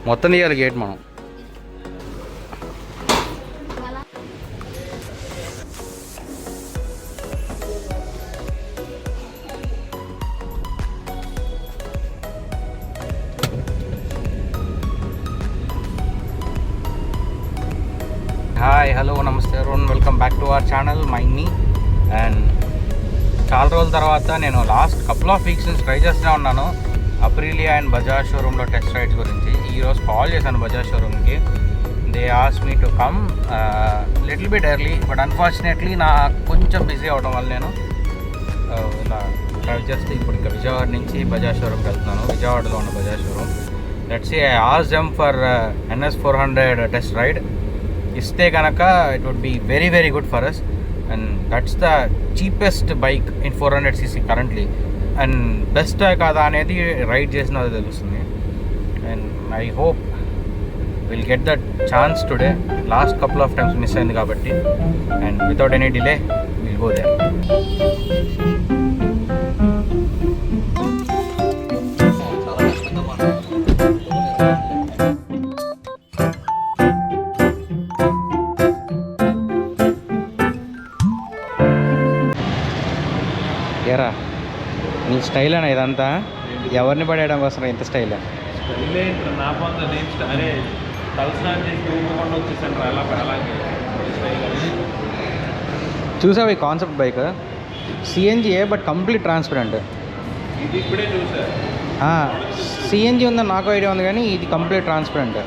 మొత్తం తీయాలి గేట్ మనం. హాయ్, హలో, నమస్తే everyone, welcome back to our channel మైండ్ని. అండ్ చాలా రోజుల తర్వాత నేను లాస్ట్ కపుల్ ఆఫ్ వీక్స్ నుంచి ట్రై చేస్తూనే ఉన్నాను అప్రిలియా అండ్ బజాజ్ షోరూంలో టెస్ట్ రైడ్స్ గురించి. ఈరోజు కాల్ చేశాను బజాజ్ షోరూమ్కి. They ask me to come little bit early, but unfortunately నా కొంచెం బిజీ అవడం వల్ల నేను ఇలా డ్రైవ్ చేస్తే ఇప్పుడు ఇంకా విజయవాడ నుంచి బజాజ్ షోరూమ్కి వెళ్తున్నాను. విజయవాడలో ఉన్న Bajaj showroom. Let's see, I asked them for NS 400 test ride. ఇస్తే కనుక it would be very very good for us. And that's the cheapest bike in 400cc currently. And best కాదా అనేది రైడ్ చేసినది తెలుస్తుంది. And I hope will get that chance today. Last couple of times miss అయింది కాబట్టి. And without any delay will go there. ఏరా, నీ style అన్న ఇదంతా? ఎవరిని పడేయడం కోసం ఇంత స్టైల్? చూసావు ఈ కాన్సెప్ట్ బైక్? సిఎన్జిఏ, బట్ కంప్లీట్ ట్రాన్స్పరెంట్. ఇది ఇప్పుడే చూసారు. సిఎన్జి ఉందని నాకు ఐడియా ఉంది, కానీ ఇది కంప్లీట్ ట్రాన్స్పరెంట్.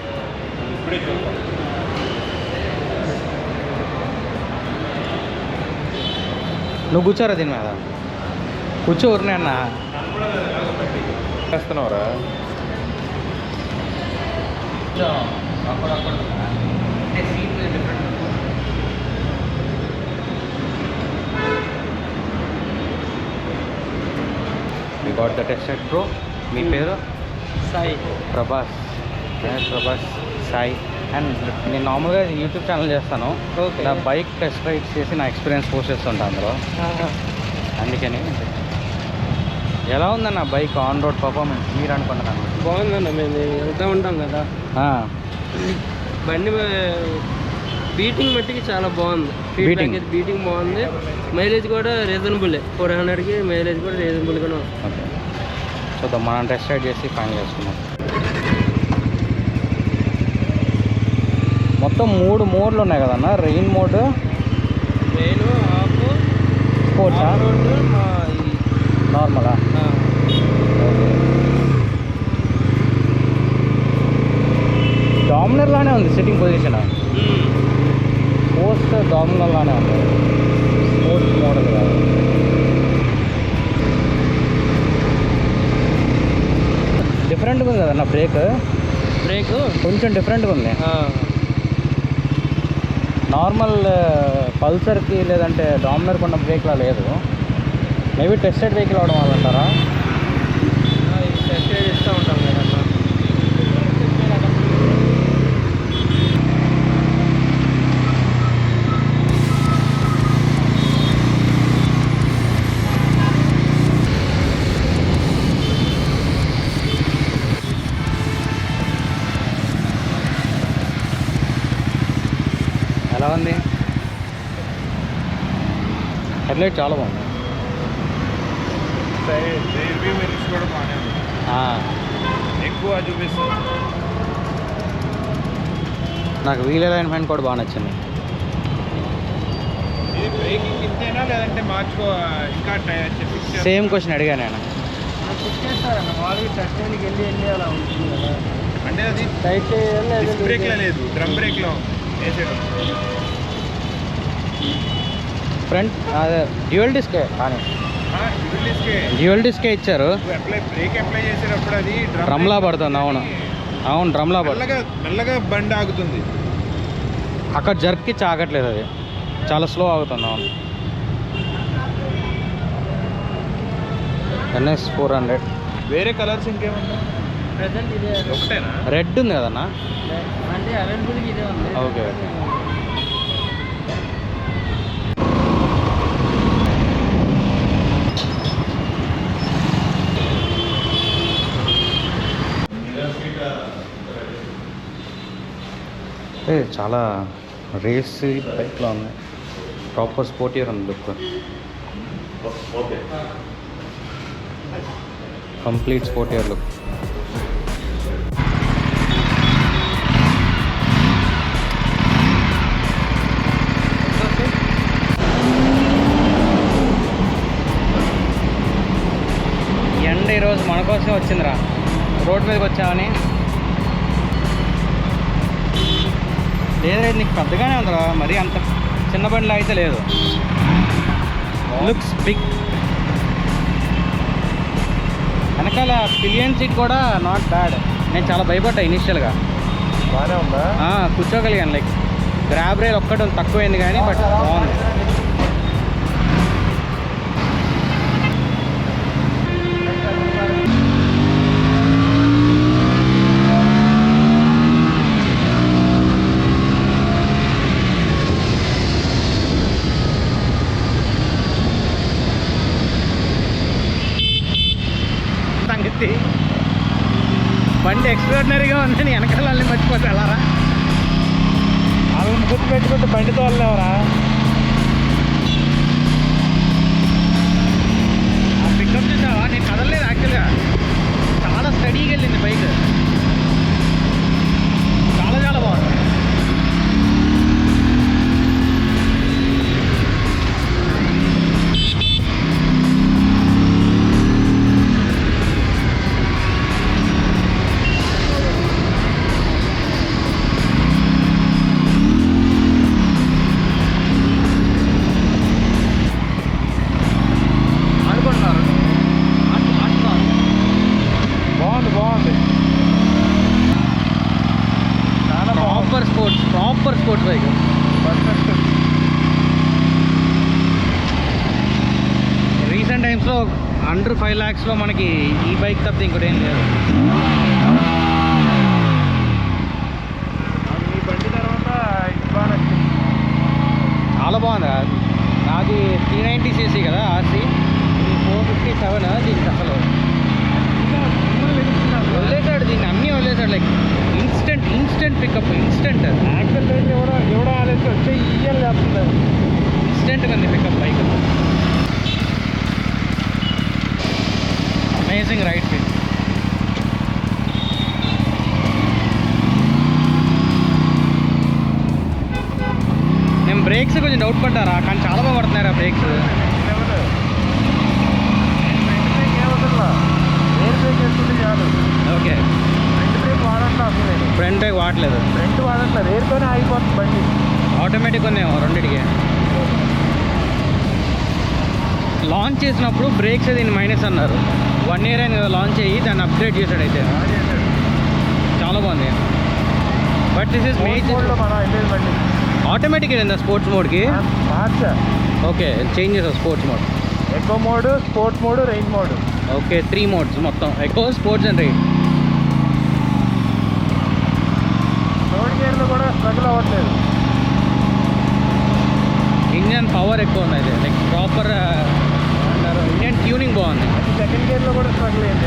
ఇప్పుడే చూసారు. నువ్వు కూర్చోరా దీని మీద? కూర్చోరునే అన్న. చేస్తున్నావురా? We got the test ride bro. మీ పేరు? సాయి. ప్రభాస్. ప్రభాస్ సాయి. అండ్ నేను నార్మల్గా యూట్యూబ్ ఛానల్ చేస్తాను. ఓకే. నా బైక్ టెస్ట్ రైడ్స్ చేసి నా ఎక్స్పీరియన్స్ పోస్ట్ చేస్తుంటాను అందులో. అందుకని ఎలా ఉందన్న బైక్ ఆన్ రోడ్ పర్ఫార్మెన్స్ మీరు అనుకున్నాను? బాగుందన్న, మేము వెళ్తూ ఉంటాం కదా. బండి బీటింగ్ మట్టికి చాలా బాగుంది. బీటింగ్ బీటింగ్ బాగుంది. మైలేజ్ కూడా రీజనబుల్. 400కి మైలేజ్ కూడా రీజనబుల్గానే ఉంది. ఓకే, చూద్దాం. మనం టెస్ట్ రైడ్ చేసి ఫైనల్ చేసుకున్నాం. మొత్తం 3 మోడ్లు ఉన్నాయి కదన్న. Rain mode, rain, off, sports, నార్మలా? డామినర్ లానే ఉంది సిట్టింగ్ పొజిషన్. పోస్ట్ డామినర్ లానే ఉంది, స్పోర్ట్స్ మోడల్ కాదు. డిఫరెంట్గా ఉంది కదన్న బ్రేక్ కొంచెం డిఫరెంట్గా ఉంది. నార్మల్ పల్సర్కి లేదంటే డామినర్కి ఉన్న బ్రేక్లా లేదు. మేబీ టెస్టెడ్ వెహికల్ అవడం వల్ల అంటారా? టెస్ట్ చేస్తూ ఉంటాం కదా. ఎలా ఉంది? హెడ్లైట్ చాలా బాగుంది. రివ్యూ మిర్రర్స్ కూడా బాగానే ఉంది. ఎక్కువ చూపిస్తుంది. నాకు వీల్ అలైన్మెంట్ కూడా బాగా నచ్చింది. ఇది బ్రేకింగ్ ఇంతేనా లేదంటే మార్చుకో ఇంకా సేమ్ క్వశ్చన్ అడిగా నేను. చెక్ చేస్తారన్న మామూలుగా టెస్ట్కి వెళ్ళి అలా ఉంటుంది కదా. అంటే అది టైట్ చేయాలి. బ్రేక్లో లేదు, డ్రమ్ బ్రేక్లో వేసేయడం. ఫ్రంట్ అదే డ్యూయల్ డిస్కే, కానీ డ్యూయల్ డిస్కే ఇచ్చారు. బ్రేక్ అప్లై చేసేటప్పుడు అది డ్రమ్లా పడుతుంది. అవును అవును, డ్రమ్లా పడుతుంది. మెల్లగా బండి ఆగుతుంది. అక్కడ జర్క్కి ఆగట్లేదు, అది చాలా స్లో ఆగుతుంది. అవును. NS 400. వేరే కలర్స్ ఇంకేమన్నా? ప్రెసెంట్ ఇదే ఒకటేనా? రెడ్ ఉంది కదన్నా? అంటే అవైలబుల్గా ఇదే ఉంది. Okay okay. అంటే చాలా రేస్ బైక్లో ఉన్నాయి. ప్రాపర్ స్పోర్టియర్ ఉంది లుక్. Complete sportier look. ఎండ ఈరోజు మన కోసం వచ్చిందిరా. రోడ్ మీదకి వచ్చామని. లేదు నీకు పెద్దగానే ఉందిరా, మరి అంత చిన్న బండిలో అయితే లేదు. Looks big. వెనకాల పిలియన్ సీట్ కూడా నాట్ బ్యాడ్. నేను చాలా భయపడ్డా ఇనిషియల్గా. బాగానే ఉందా? కూర్చోగలిగాను. లైక్ గ్రాబ్ రైల్ ఒక్కటి తక్కువైంది కానీ బట్ బాగుంది. సంగతి బండి ఎక్స్ట్రాడినరీగా ఉందని వెనకాల వాళ్ళని మర్చిపోతే వెళ్ళారా? వాళ్ళని గుర్తు పెట్టుకుంటే బండితో వెళ్ళేవరా? ఆ పికప్ చూసావా? నేను కదలలేదు యాక్చువల్గా. చాలా స్టడీగా వెళ్ళింది బైక్. చాలా చాలా బాగుంది. బాగుంది. చాలా proper sports bike. Perfect. Recent టైమ్స్లో అండర్ 5 lakhsలో మనకి ఈ బైక్ తప్పితే ఇంకోటి ఏం లేదు. ఈ బండి తర్వాత ఇది బాగా నచ్చింది. చాలా బాగుంది. అది 390cc కదా ఆర్సీ. ఇది 457. దీనికి అసలు వదిలేసాడు, దీన్ని అన్నీ వదిలేసాడు. Like instant pickup, instant. Actual range ఎవడో ఆలోచి వచ్చే ఇయ్యాలి చేస్తుంది. ఇన్స్టెంట్గా ఉంది pickup bike. Amazing ride feel. నేను బ్రేక్స్ కొంచెం డౌట్ పడ్డారా, కానీ చాలా బాగా పడుతున్నారా బ్రేక్స్. ఓకే, ఫ్రంట్ బ్రేక్ వాడలేదు. ఫ్రంట్ వాడట్లేదు, రేర్తోనే ఆగిపోతుంది బండి. ఆటోమేటిక్ ఉందేమో రెండింటికి. లాంచ్ చేసినప్పుడు బ్రేక్స్ దీన్ని మైనస్ అన్నారు. 1 year అయింది కదా లాంచ్ అయ్యి, దాన్ని అప్గ్రేడ్ చేశాడు. అయితే చాలా బాగుంది. But this is major. మనం వెళ్ళేది బండి ఆటోమేటిక్ వెళ్ళిందా స్పోర్ట్స్ మోడ్కి? మార్చా. ఓకే, చేంజ్ చేసావు sports mode. Eco mode, sports mode, range mode. Okay, 3 modes మొత్తం. Eco, sports and ride. Third గేర్లో కూడా స్ట్రగుల్ అవ్వట్లేదు. ఇంజన్ పవర్ ఎక్కువ ఉంది. అయితే లైక్ ప్రాపర్ ఇంజన్ ట్యూనింగ్ బాగుంది. అది సెకండ్ గేర్లో కూడా స్ట్రగుల్ అయింది.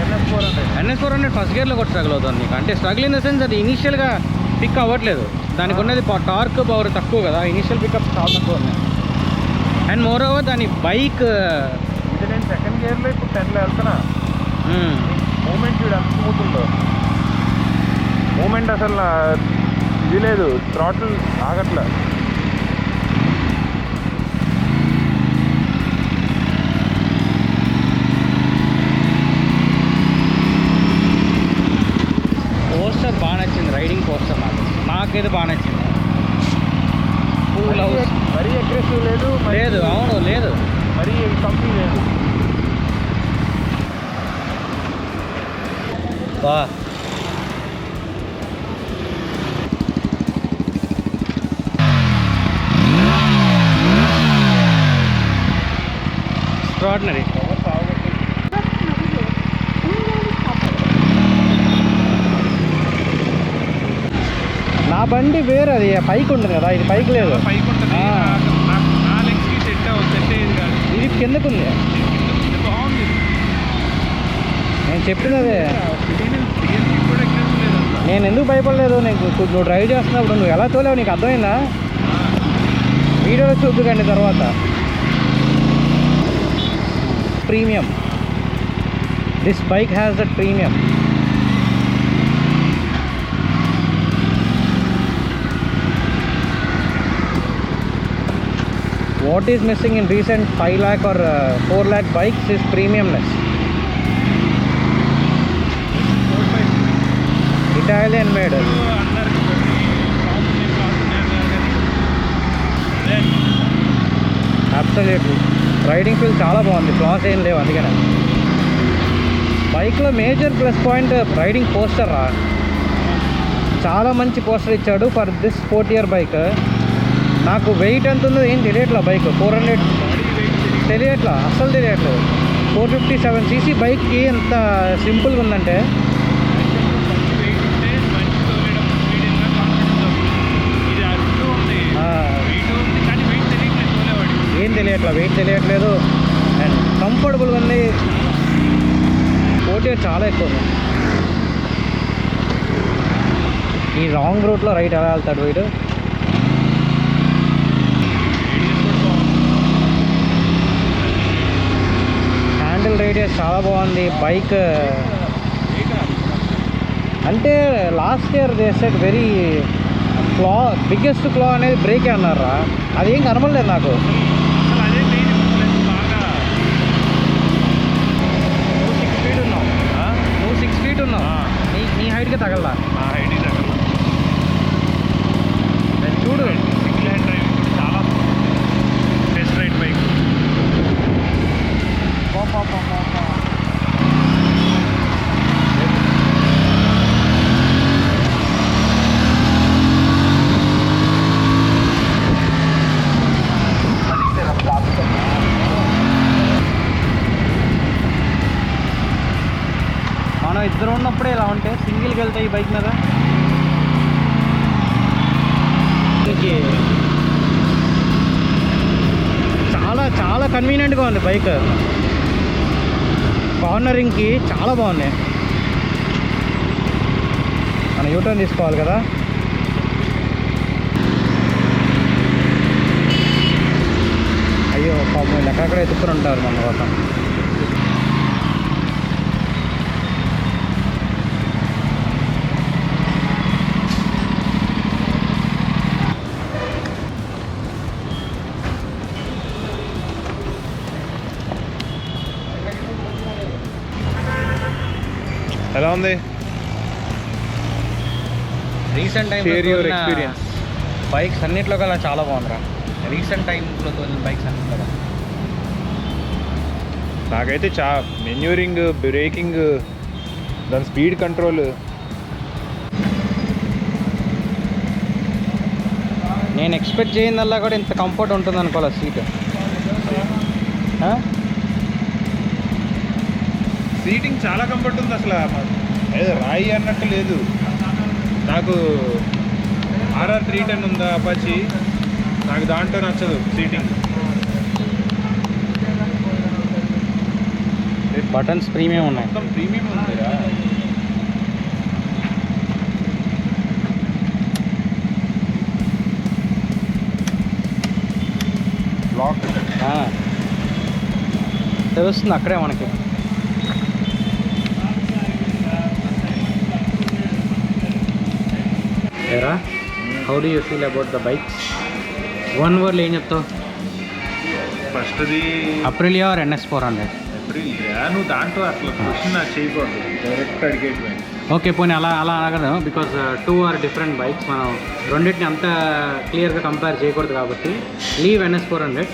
NS400 ఫస్ట్ గేర్లో కూడా స్ట్రగుల్ అవుతుంది నీకు. అంటే స్ట్రగుల్ ఇన్ ద సెన్స్ అది ఇనీషియల్గా పిక్ అవ్వట్లేదు. దానికి ఉన్నది టార్క్ పవర్ తక్కువ కదా, ఇనీషియల్ పికప్ చాలా తక్కువ ఉంది. అండ్ మోర్ ఓవర్ దాని బైక్ ఇది నేను సెకండ్ గేర్లో ఇప్పుడు 10లో వెళ్తున్నా. మూమెంట్ చూడు ఎంత స్మూత్ ఉందో. మూమెంట్ అసలు ఇది లేదు, థ్రాటిల్ ఆగట్లా. పోస్టర్ బాగా నచ్చింది. రైడింగ్ పోస్టర్ నాకైతే బాగా నచ్చింది. కూల్ హౌస్ మరీ అగ్రెసివ్ లేదు. లేదు, అవును లేదు, మరీ కంపెనీ లేదు. బా ఎక్స్ట్రాడినరీ. నా బండి వేరు, అది పైకి ఉంటుంది కదా, ఇది పైకి లేదు. పైకి ఉంటుంది. నా లెగ్స్కి సెట్ అయ్యేది కాదు. ఇది కిందకుంది. బాగుంది. నేను చెప్పినదే. కూడా ఎగ్రెసివ్ లేదు. నేను ఎందుకు భయపడలేదు, నువ్వు డ్రైవ్ చేస్తున్నప్పుడు నువ్వు ఎలా తోలేవు నీకు అర్థమైందా? వీడియోలో చూద్దుకండి తర్వాత. Premium, this bike has that premium. What is missing in recent 5 lakh or 4 lakh bikes is premiumness. Italian made. Absolutely. Riding feel చాలా బాగుంది, ఫ్లాస్ ఏం లేవు. అందుకనే బైక్లో major plus point riding poster రా. చాలా మంచి పోస్టర్ ఇచ్చాడు ఫర్ దిస్ 4-year బైక్. నాకు వెయిట్ ఎంత ఉందో ఏం తెలియట్లా. బైక్ 400 తెలియట్లా, అస్సలు తెలియట్లేదు. 457cc బైక్కి ఎంత సింపుల్గా ఉందంటే ఏం తెలియట్లా, వెయిట్ తెలియట్లేదు. అండ్ కంఫర్టబుల్గా ఉంది. 4-year చాలా ఎక్కువ ఉంది. ఈ రాంగ్ రూట్లో రైట్ ఎలా వెళ్తాడు వీడు? హ్యాండిల్ రేడియస్ చాలా బాగుంది. బైక్ అంటే last year they said very flaw, biggest flaw అనేది బ్రేకే అన్నారా. అదేం కనబడలేదు నాకు. నువ్వు 6 feet ఉన్నావు, నీ హైట్కి తగలలా. చూడు చాలా బెస్ట్ రైడ్ బైక్. మనం ఇద్దరు ఉన్నప్పుడే ఇలా ఉంటే సింగిల్కి వెళ్తాయి ఈ బైక్ మీద. చాలా చాలా కన్వీనియంట్గా ఉంది బైక్. కార్నరింగ్కి చాలా బాగుంది. మనం యూటర్న్ తీసుకోవాలి కదా. అయ్యో పాపం వీళ్ళు ఎక్కడెక్కడ ఎత్తుకుని ఉంటారు మన కోసం. ఎలా ఉంది రీసెంట్ టైం ఎక్స్పీరియన్స్? బైక్స్ అన్నింటిలో కల్లా చాలా బాగుందిరా. రీసెంట్ టైంలో తోలిన బైక్స్ అన్నింటిలో నాకైతే మెన్యూరింగ్, బ్రేకింగ్, దాని స్పీడ్ కంట్రోల్. నేను ఎక్స్పెక్ట్ చేయనిదల్లా కూడా ఇంత కంఫర్ట్ ఉంటుంది అనుకోవాలి సీట్. సీటింగ్ చాలా కంఫర్ట్ ఉంది అసలు. ఏదో రాయి అన్నట్టు లేదు. నాకు RR 310 ఉందా అపాచీ, నాకు దాంట్లో నచ్చదు సీటింగ్. బటన్స్ ప్రీమియం ఉన్నాయి, మొత్తం ప్రీమియం ఉందిరా. బ్లాక్ తెలుస్తుంది అక్కడే మనకి. ఏరా, how do you feel about the bikes? 1 word ఏం చెప్తావు? ఫస్ట్ది అప్రిలియా ఆర్ NS 400? ఏప్రిల్. నువ్వు దాంట్లో అట్లా క్వశ్చన్ నాకు చేయకూడదు, డైరెక్ట్ అడిగేటివి. ఓకే పోనీ అలా అడగదు, బికాజ్ 2 are డిఫరెంట్ బైక్స్. మనం రెండింటిని అంత క్లియర్గా కంపేర్ చేయకూడదు కాబట్టి leave NS 400.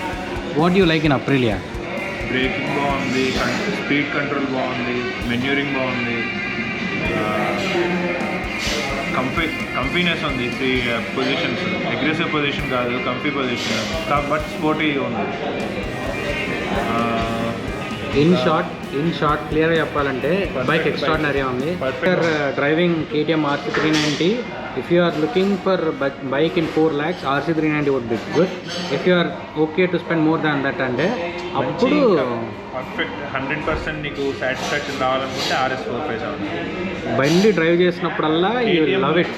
What you like in Aprilia? Braking బాగుంది, స్పీడ్ కంట్రోల్ బాగుంది, మెన్యూరింగ్ బాగుంది, కంఫీనెస్ ఉంది. 3 పొజిషన్స్, అగ్రెసివ్ పొజిషన్ కాదు, కంఫీ పొజిషన్, బట్ స్పోర్టీగా ఉంది. ఇన్ షార్ట్ క్లియర్గా చెప్పాలంటే బైక్ ఎక్స్ట్రాడినరీ ఉంది. For driving KTM RC 390, if you are looking for bike in 4 lakhs, RC 390 would be good. If you are okay to spend more than that అంటే అప్పుడు perfect 100% నీకు satisfaction రావాలనుకుంటే RS 457. బండి drive చేసినప్పుడల్లా you love it.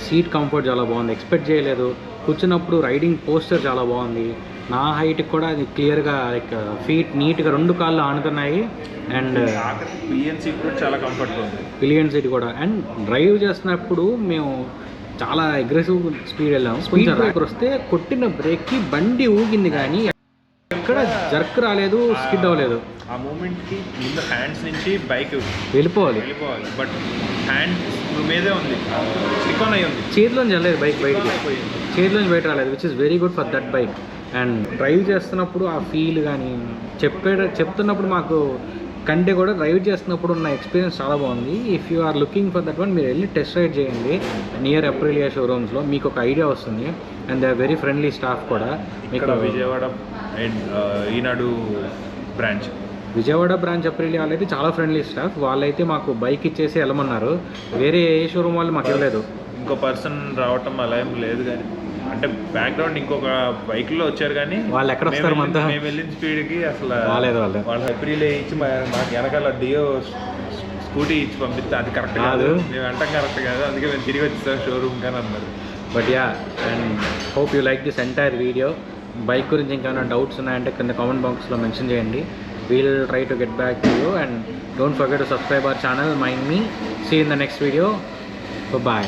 Seat comfort చాలా బాగుంది, expect చేయలేదు. కూర్చున్నప్పుడు రైడింగ్ పోస్చర్ చాలా బాగుంది. నా హైట్కి కూడా అది క్లియర్గా లైక్ ఫీట్ నీట్గా 2 కాళ్ళు ఆనుతున్నాయి. అండ్ పిలియన్ సీట్ కూడా చాలా కంఫర్ట్గా ఉంది. పిలియన్ సీట్ కూడా. అండ్ డ్రైవ్ చేసినప్పుడు మేము చాలా అగ్రెసివ్ స్పీడ్ వెళ్ళాము. స్పీడ్ బ్రేకర్ వస్తే కొట్టిన బ్రేక్కి బండి ఊగింది కానీ ఎక్కడ జర్క్ రాలేదు, స్కిడ్ అవ్వలేదు. ఆ మూమెంట్కి ముందు హ్యాండ్స్ నుంచి బైక్ వెళ్ళిపోవాలి, బట్ హ్యాండ్స్ మీదే ఉంది, స్టిక్ ఆన్ అయ్యి ఉంది. చేతిలోంచి వెళ్ళలేదు బైక్ బయటికి, చేతిలోంచి బయట రాలేదు, which is very good for that bike. And drive చేస్తున్నప్పుడు ఆ ఫీల్ కానీ చెప్తున్నప్పుడు మాకు కంటే కూడా డ్రైవ్ చేస్తున్నప్పుడు ఉన్న ఎక్స్పీరియన్స్ చాలా బాగుంది. If you are looking for that one, మీరు వెళ్ళి టెస్ట్ రైడ్ చేయండి నియర్ అప్రిలియా షోరూమ్స్లో, మీకు ఒక ఐడియా వస్తుంది. And they are very friendly staff కూడా. మీకు Vijayawada and Eenadu branch, Vijayawada branch Aprilia వాళ్ళైతే చాలా ఫ్రెండ్లీ స్టాఫ్. వాళ్ళైతే మాకు బైక్ ఇచ్చేసి వెళ్ళమన్నారు. వేరే ఏ షోరూమ్ వాళ్ళు మాకు ఇవ్వలేదు. ఇంకో పర్సన్ రావటం అలా ఏం లేదు, కానీ అంటే బ్యాక్గ్రౌండ్ ఇంకొక బైక్లో వచ్చారు, కానీ వాళ్ళు ఎక్కడ వస్తారు మనతో? మేము వెళ్ళిన స్పీడ్కి అసలు రాలేదు. వాళ్ళు అప్రిలియా ఇచ్చి మాకు వెనకాల డియో స్కూటీ ఇచ్చి పంపిస్తే అది కరెక్ట్ కాదు, మేము అంటాం కరెక్ట్ కాదు, అందుకే మేము తిరిగి వచ్చేసాం షోరూమ్ కానీ అన్నారు. But yeah, and hope you like this entire video. Bike గురించి ఇంకేమైనా డౌట్స్ ఉన్నాయంటే కింద కామెంట్ బాక్స్లో మెన్షన్ చేయండి. We'll try to get back to you. And don't forget to subscribe our channel mind me. See in the next video. Bye.